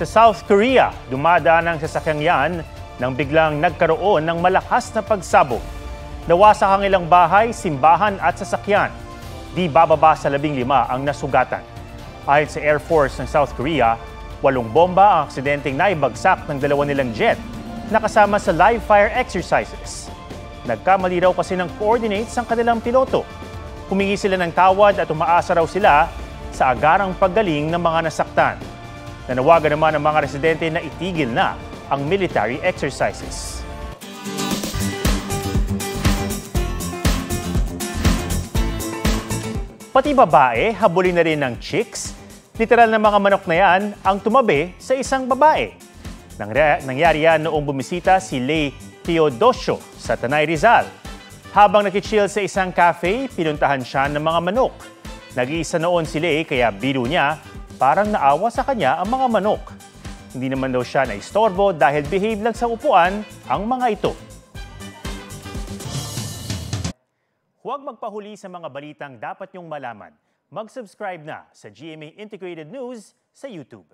Sa South Korea, dumadaan ang sasakyang yan nang biglang nagkaroon ng malakas na pagsabog. Nawasak ang ilang bahay, simbahan at sasakyan. Di bababa sa 15 ang nasugatan. Ayon sa Air Force ng South Korea, 8 bomba ang aksidenteng naibagsak ng 2 nilang jet na kasama sa live fire exercises. Nagkamali raw kasi ng coordinates ang kanilang piloto. Humingi sila ng tawad at umaasa raw sila sa agarang paggaling ng mga nasaktan. Nanawagan naman ang mga residente na itigil na ang military exercises. Pati babae, habulin na rin ng chicks. Literal na mga manok na yan ang tumabi sa isang babae. Nangyari yan noong bumisita si Lay Teodosio sa Tanay Rizal. Habang nakichill sa isang cafe, pinuntahan siya ng mga manok. Nag-iisa noon si Lay kaya biro niya, parang naawa sa kanya ang mga manok. Hindi naman daw siya naistorbo dahil behave lang sa upuan ang mga ito. Huwag magpahuli sa mga balitang dapat niyong malaman. Mag-subscribe na sa GMA Integrated News sa YouTube.